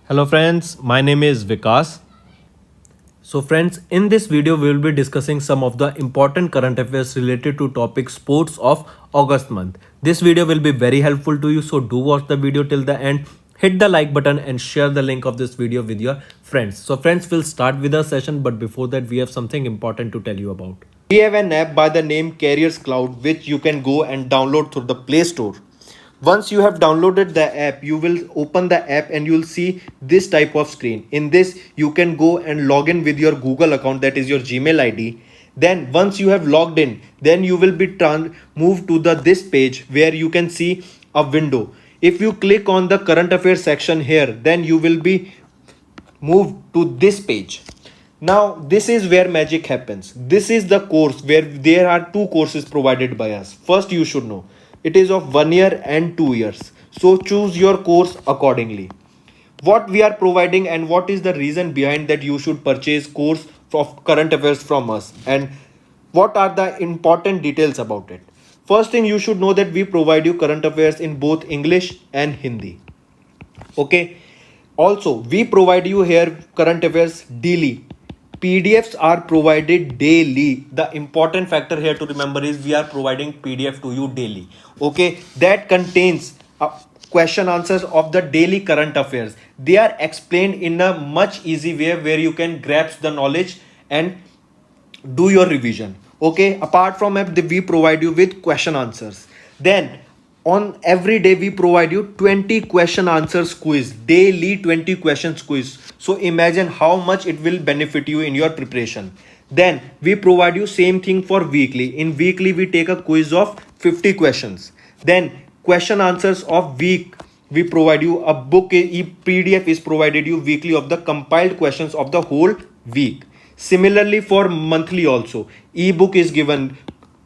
Hello friends, my name is Vikas. So friends, in this video we will be discussing some of the important current affairs related to topic sports of August month. This video will be very helpful to you, so do watch the video till the end. Hit the like button and share the link of this video with your friends. So friends, we'll start with our session, but before that we have something important to tell you about. We have an app by the name Carriers Cloud which you can go and download through the Play Store. Once you have downloaded the app, you will open the app and you will see this type of screen. In this, you can go and log in with your Google account, that is your Gmail ID. Then once you have logged in, then you will be moved to this page where you can see a window. If you click on the current affairs section here, then you will be moved to this page. Now this is where magic happens. This is the course where there are two courses provided by us. First, you should know it is of 1 year and 2 years. So choose your course accordingly. What we are providing and what is the reason behind that you should purchase course of current affairs from us, and what are the important details about it. First thing, you should know that we provide you current affairs in both English and Hindi. Okay. Also, we provide you here current affairs daily. PDFs are provided daily. The important factor here to remember is we are providing PDF to you daily. Okay, that contains question answers of the daily current affairs. They are explained in a much easy way where you can grasp the knowledge and do your revision. Okay, apart from app, we provide you with question answers. Then on every day we provide you 20 question answers quiz, daily 20 questions quiz. So imagine how much it will benefit you in your preparation. Then we provide you same thing for weekly. In weekly we take a quiz of 50 questions. Then question answers of week, we provide you a book, PDF is provided you weekly of the compiled questions of the whole week. Similarly for monthly also, ebook is given,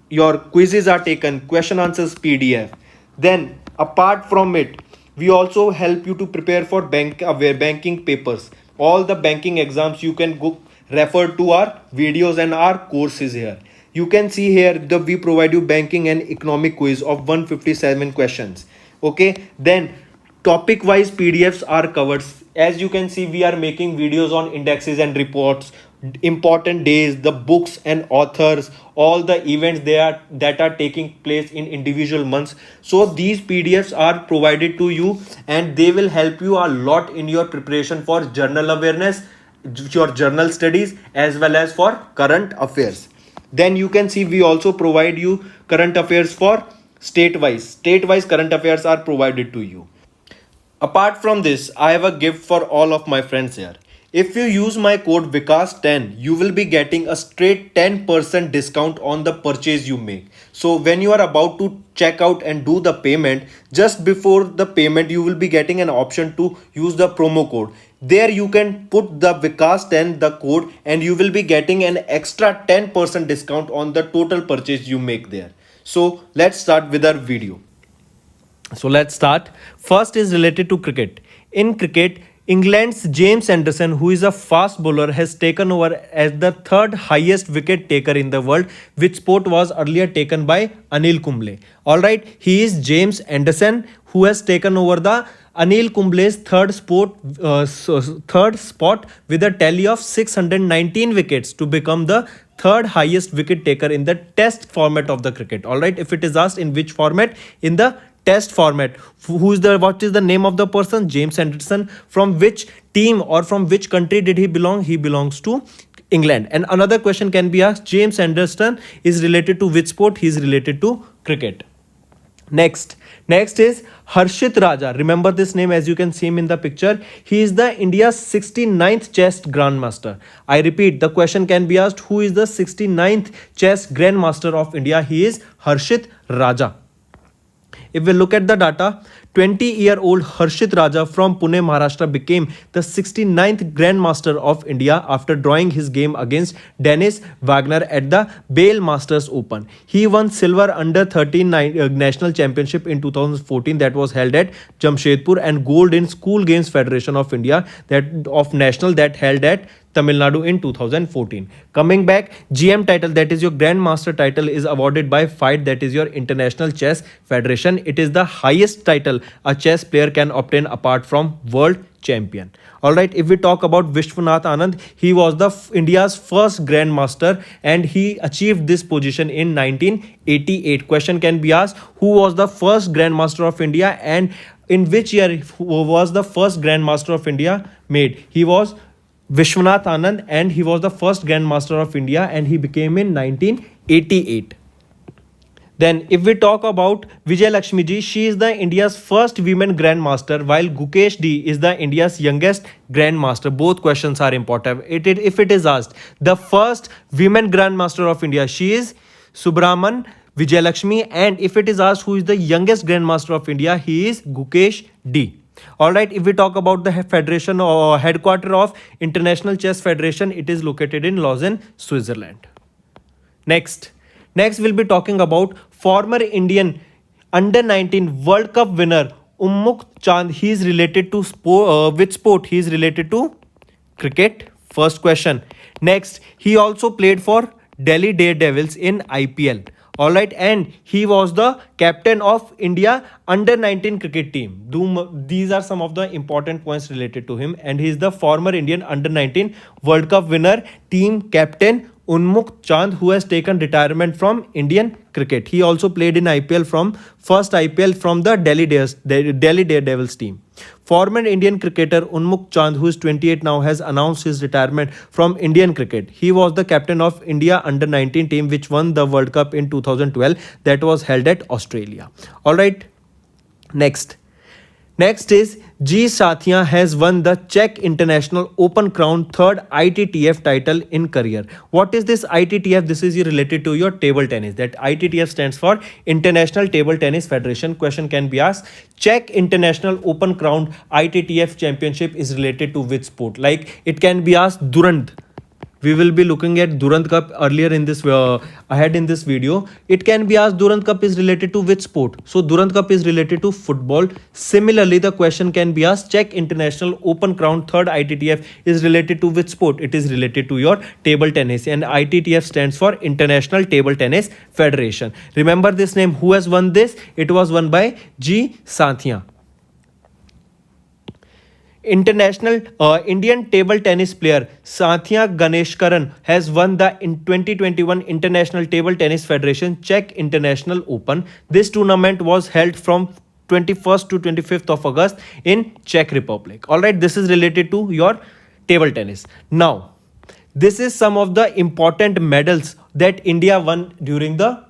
your quizzes are taken, question answers PDF. Then apart from it, we also help you to prepare for banking papers. All the banking exams you can go refer to our videos and our courses here. You can see here that we provide you banking and economic quiz of 157 questions. Okay, then topic wise PDFs are covered. As you can see, we are making videos on indexes and reports, important days, the books and authors, all the events that are taking place in individual months. So these PDFs are provided to you and they will help you a lot in your preparation for journal awareness, your journal studies, as well as for current affairs. Then you can see we also provide you current affairs for state-wise current affairs are provided to you. Apart from this, I have a gift for all of my friends here. If you use my code Vikas10, you will be getting a straight 10% discount on the purchase you make. So when you are about to check out and do the payment, just before the payment, you will be getting an option to use the promo code. There you can put the Vikas10, the code, and you will be getting an extra 10% discount on the total purchase you make there. So let's start with our video. So let's start. First is related to cricket. In cricket, England's James Anderson, who is a fast bowler, has taken over as the third highest wicket taker in the world, which sport was earlier taken by Anil Kumble. Alright, he is James Anderson who has taken over the Anil Kumble's third spot with a tally of 619 wickets to become the third highest wicket taker in the test format of the cricket. Alright, if it is asked in which format, in the test format. What is the name of the person? James Anderson. From which team or from which country did he belong? He belongs to England. And another question can be asked, James Anderson is related to which sport? He is related to cricket. Next is Harshit Raja. Remember this name as you can see him in the picture. He is the India's 69th chess grandmaster. I repeat, the question can be asked, who is the 69th chess grandmaster of India? He is Harshit Raja. If we look at the data, 20-year-old Harshit Raja from Pune, Maharashtra became the 69th Grandmaster of India after drawing his game against Dennis Wagner at the Bale Masters Open. He won silver under 13 national championship in 2014 that was held at Jamshedpur, and gold in School Games Federation of India that held at Tamil Nadu in 2014. Coming back, GM title, that is your Grandmaster title, is awarded by FIDE, that is your International Chess Federation. It is the highest title a chess player can obtain apart from World Champion. All right, if we talk about Vishwanath Anand, he was the India's first Grandmaster and he achieved this position in 1988. Question can be asked, who was the first Grandmaster of India and in which year was the first Grandmaster of India made? He was Vishwanath Anand and he was the first Grandmaster of India and he became in 1988. Then if we talk about Vijay Lakshmi ji, she is the India's first women Grandmaster while Gukesh D is the India's youngest Grandmaster. Both questions are important. If it is asked, the first women Grandmaster of India, she is Subraman Vijay Lakshmi, and if it is asked who is the youngest Grandmaster of India, he is Gukesh D. Alright, if we talk about the federation or headquarter of International Chess Federation, it is located in Lausanne, Switzerland. Next we'll be talking about former Indian under 19 World Cup winner Ummuk Chand. He is related to which sport? He is related to cricket. First question. Next, he also played for Delhi Daredevils in IPL. All right, and he was the captain of India under 19 cricket team. These are some of the important points related to him, and he is the former Indian under 19 World Cup winner, team captain Unmukh Chand, who has taken retirement from Indian cricket. He also played in IPL from the Delhi Daredevils team. Former Indian cricketer Unmukh Chand, who is 28 now, has announced his retirement from Indian cricket. He was the captain of India under 19 team which won the World Cup in 2012 that was held at Australia. All right, Next is G. Sathiya has won the Czech International Open Crown third ITTF title in career. What is this ITTF? This is related to your table tennis. That ITTF stands for International Table Tennis Federation. Question can be asked. Czech International Open Crown ITTF Championship is related to which sport? Like it can be asked Durand. We will be looking at Durand Cup earlier in this ahead in this video. It can be asked Durand Cup is related to which sport? So Durand Cup is related to football. Similarly, the question can be asked Czech International Open Crown third ITTF is related to which sport? It is related to your table tennis, and ITTF stands for International Table Tennis Federation. Remember this name. Who has won this? It was won by G. Sathiya. International Indian table tennis player Sathiya Ganeshkaran has won the 2021 International Table Tennis Federation Czech International Open. This tournament was held from 21st to 25th of August in Czech Republic. Alright, this is related to your table tennis. Now, this is some of the important medals that India won during the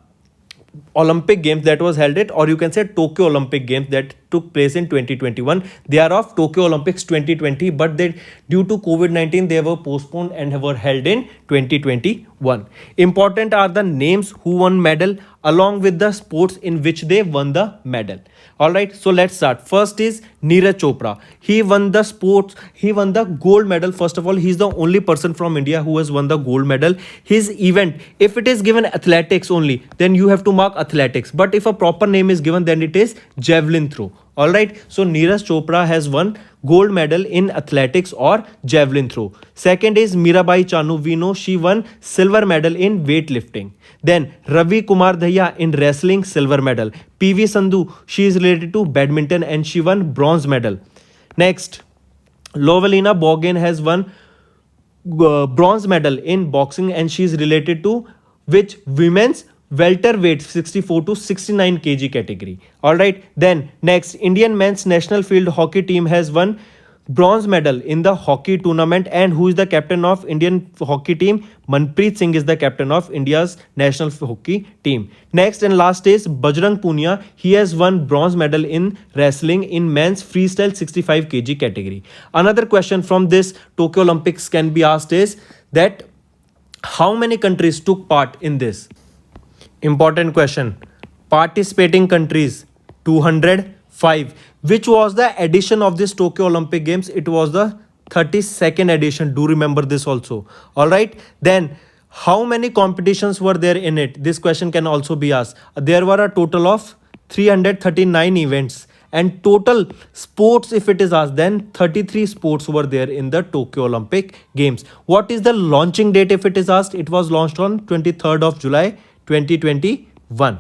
Olympic Games that was held at, or you can say Tokyo Olympic Games that took place in 2021. They are of Tokyo Olympics 2020, but due to COVID-19 they were postponed and were held in 2021. Important are the names who won medal along with the sports in which they won the medal. Alright, so let's start. First is Neeraj Chopra. He won the gold medal. First of all, he is the only person from India who has won the gold medal. His event, if it is given athletics only, then you have to mark athletics. But if a proper name is given, then it is javelin throw. Alright, so Neeraj Chopra has won gold medal in athletics or javelin throw. Second is Mirabai Chanu. We know she won silver medal in weightlifting. Then Ravi Kumar Dahiya in wrestling, silver medal. PV Sandhu, she is related to badminton and she won bronze medal. Next, Lovelina Borgen has won bronze medal in boxing and she is related to which women's welterweight 64 to 69 kg category. Alright, then next, Indian men's national field hockey team has won bronze medal in the hockey tournament. And who is the captain of Indian hockey team? Manpreet Singh is the captain of India's national hockey team. Next and last is Bajrang Punia. He has won bronze medal in wrestling in men's freestyle 65 kg category. Another question from this Tokyo Olympics can be asked is that how many countries took part in this? Important question. Participating countries 205. Which was the edition of this Tokyo Olympic Games? It was the 32nd edition. Do remember this also. Alright. Then how many competitions were there in it? This question can also be asked. There were a total of 339 events And total sports, if it is asked, then 33 sports were there in the Tokyo Olympic Games. What is the launching date, if it is asked? It was launched on 23rd of July 2021.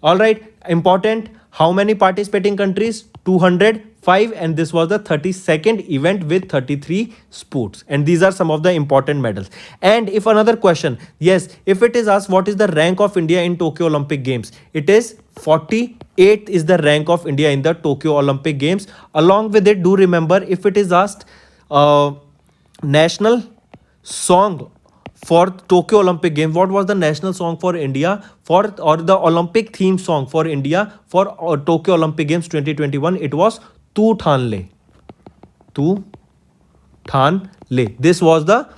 All right, important. How many participating countries? 205, and this was the 32nd event with 33 sports. And these are some of the important medals. And if another question, yes, if it is asked what is the rank of India in Tokyo Olympic Games, it is 48th is the rank of India in the Tokyo Olympic Games. Along with it, do remember, if it is asked national song for Tokyo Olympic Games, what was the national song for India for, or the Olympic theme song for India for Tokyo Olympic Games 2021? It was Tu Than Le. Tu Than Le. This was the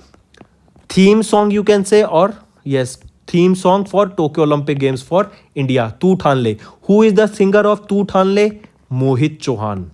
theme song, you can say, or yes, theme song for Tokyo Olympic Games for India, Tu Than Le. Who is the singer of Tu Than Le? Mohit Chauhan.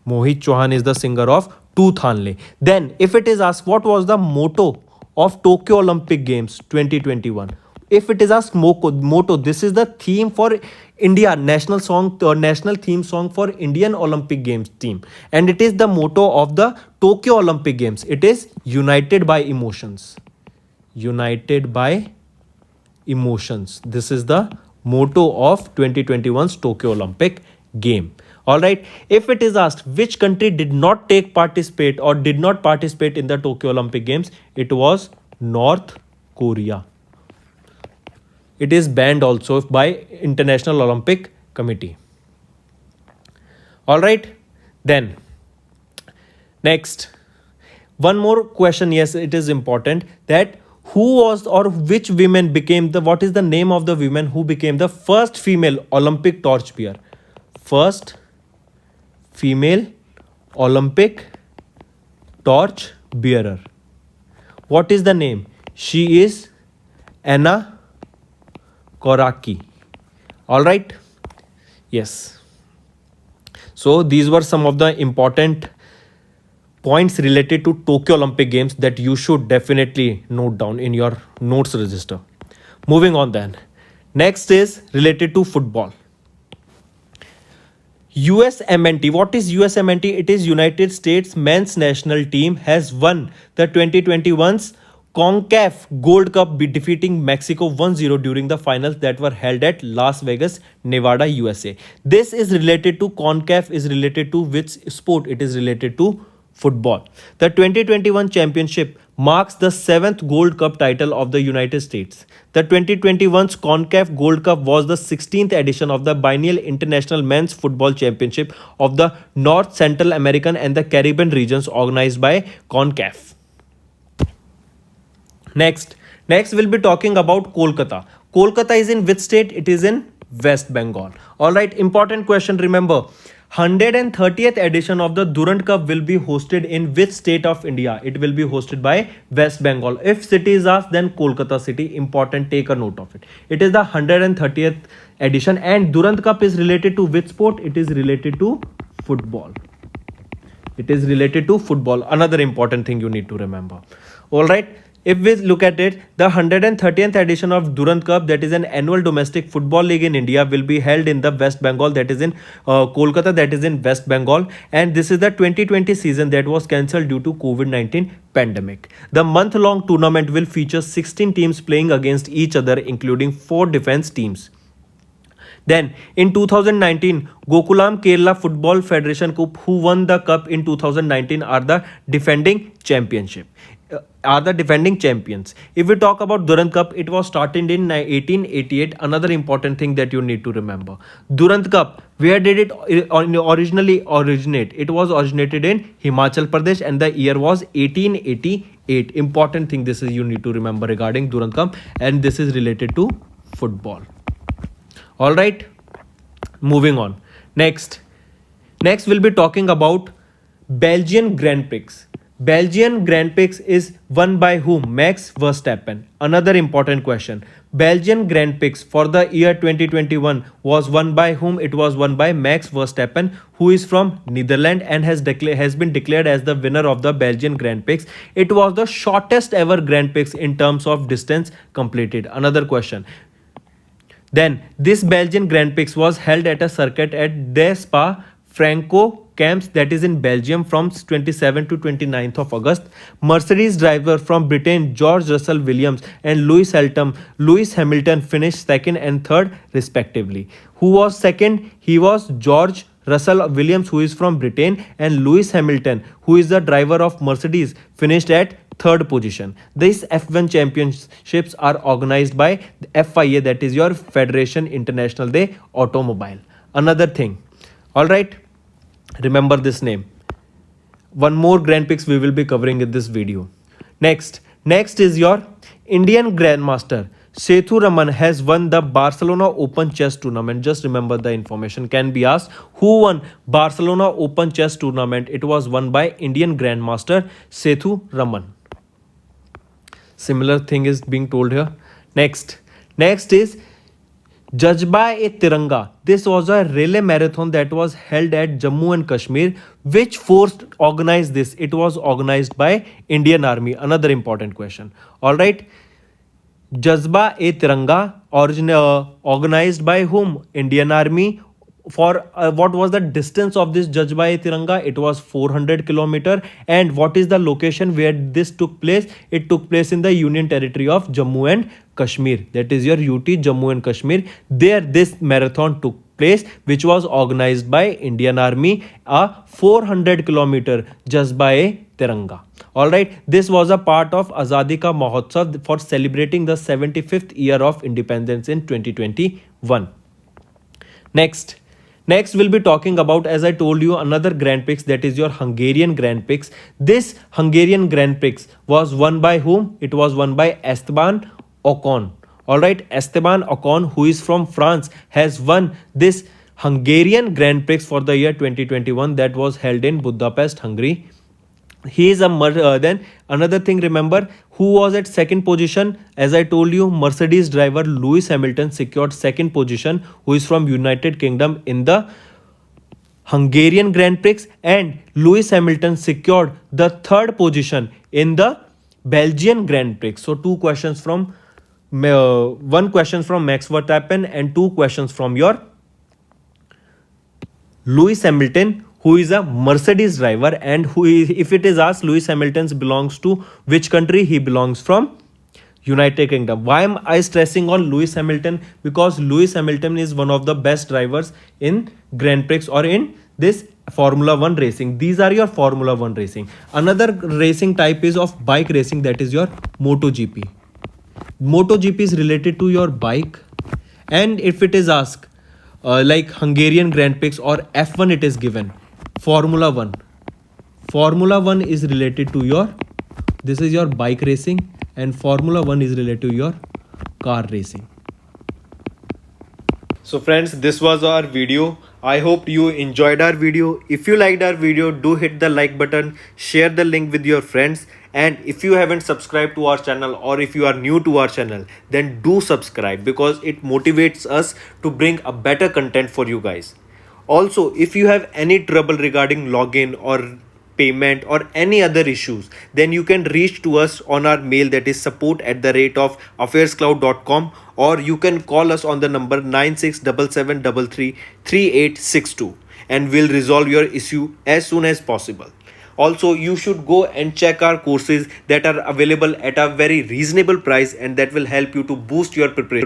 Mohit Chauhan is the singer of Tu Than Le. Then, if it is asked what was the motto of Tokyo Olympic Games 2021, if it is asked motto, this is the theme for India, national song or national theme song for Indian Olympic Games team, and it is the motto of the Tokyo Olympic Games. It is United by Emotions. United by Emotions. This is the motto of 2021's Tokyo Olympic Game. All right, if it is asked which country did not participate in the Tokyo Olympic Games, it was North Korea. It is banned also by International Olympic Committee. All right, then next, one more question. Yes, it is important that who was or which women became the, what is the name of the women who became the first female Olympic torchbearer? First female Olympic torch bearer. What is the name? She is Anna Koraki. All right. Yes. So these were some of the important points related to Tokyo Olympic Games that you should definitely note down in your notes register. Moving on then. Next is related to football. USMNT. What is USMNT? It is United States men's national team has won the 2021's CONCACAF Gold Cup, defeating Mexico 1-0 during the finals that were held at Las Vegas, Nevada, USA. This is related to CONCACAF, is related to which sport? It is related to football. The 2021 championship marks the 7th Gold Cup title of the United States. The 2021's CONCACAF Gold Cup was the 16th edition of the biennial International Men's Football Championship of the North, Central American and the Caribbean regions organized by CONCACAF. Next we'll be talking about Kolkata. Kolkata is in which state? It is in West Bengal. All right, important question. Remember, 130th edition of the Durand Cup will be hosted in which state of India? It will be hosted by West Bengal. If city is asked, then Kolkata city. Important, take a note of it. It is the 130th edition, and Durand Cup is related to which sport? It is related to football. It is related to football. Another important thing you need to remember. All right. If we look at it, the 130th edition of Durand Cup, that is an annual domestic football league in India, will be held in the West Bengal, that is in Kolkata, that is in West Bengal. And this is the 2020 season that was cancelled due to COVID-19 pandemic. The month-long tournament will feature 16 teams playing against each other, including 4 defense teams. Then in 2019, Gokulam Kerala Football Federation Cup, who won the cup in 2019, are the defending champions. If we talk about Durand Cup, it was started in 1888. Another important thing that you need to remember. Durand Cup, where did it originally originate? It was originated in Himachal Pradesh and the year was 1888. Important thing this is you need to remember regarding Durand Cup, and this is related to football. All right, moving on. Next we'll be talking about Belgian Grand Prix. Belgian Grand Prix is won by whom? Max Verstappen. Another important question. Belgian Grand Prix for the year 2021 was won by whom? It was won by Max Verstappen, who is from Netherlands and has been declared as the winner of the Belgian Grand Prix. It was the shortest ever Grand Prix in terms of distance completed. Another question. Then this Belgian Grand Prix was held at a circuit at De Spa Franco Camps, that is in Belgium, from 27 to 29th of August. Mercedes driver from Britain George Russell Williams and Lewis Hamilton finished second and third respectively. Who was second? He was George Russell Williams, who is from Britain, and Lewis Hamilton, who is the driver of Mercedes, finished at third position. These F1 championships are organized by the FIA, that is your Federation International de Automobile. Another thing, all right, remember this name. One more Grand Prix we will be covering in this video. Next is your Indian Grandmaster Sethu Raman has won the Barcelona Open Chess Tournament. Just remember the information. Can be asked, who won Barcelona Open Chess Tournament? It was won by Indian Grandmaster Sethu Raman. Similar thing is being told here. Next is Jazba-e-Tiranga. This was a relay marathon that was held at Jammu and Kashmir. Which force organized this? It was organized by Indian Army. Another important question. All right. Jazba-e-Tiranga organized by whom? Indian Army. For what was the distance of this Jazba-e-Tiranga? It was 400 kilometer. And what is the location where this took place? It took place in the Union Territory of Jammu and Kashmir. That is your UT, Jammu and Kashmir. There this marathon took place, which was organized by Indian Army, a 400 kilometer Jazba-e-Tiranga. Alright, this was a part of Azadi Ka Mahotsav for celebrating the 75th year of independence in 2021. Next we'll be talking about, as I told you, another Grand Prix, that is your Hungarian Grand Prix. This Hungarian Grand Prix was won by whom? It was won by Esteban Ocon. Alright, Esteban Ocon, who is from France, has won this Hungarian Grand Prix for the year 2021 that was held in Budapest, Hungary. He is then another thing, remember who was at second position? As I told you, Mercedes driver Lewis Hamilton secured second position, who is from United Kingdom, in the Hungarian Grand Prix, and Lewis Hamilton secured the third position in the Belgian Grand Prix. So one question from Max Verstappen and two questions from your Lewis Hamilton, who is a Mercedes driver, and if it is asked, Lewis Hamilton belongs to which country? He belongs from United Kingdom. Why am I stressing on Lewis Hamilton? Because Lewis Hamilton is one of the best drivers in Grand Prix or in this Formula 1 racing. These are your Formula 1 racing. Another racing type is of bike racing, that is your MotoGP. MotoGP is related to your bike, and if it is asked like Hungarian Grand Prix or F1, it is given Formula 1. Formula 1 is related to your, this is your bike racing, and Formula 1 is related to your car racing. So friends, this was our video. I hope you enjoyed our video. If you liked our video, do hit the like button, share the link with your friends, and if you haven't subscribed to our channel, or if you are new to our channel, then do subscribe, because it motivates us to bring a better content for you guys. Also, if you have any trouble regarding login or payment or any other issues, then you can reach to us on our mail, that is support@affairscloud.com, or you can call us on the number 9677333862, and we'll resolve your issue as soon as possible. Also, you should go and check our courses that are available at a very reasonable price, and that will help you to boost your preparation.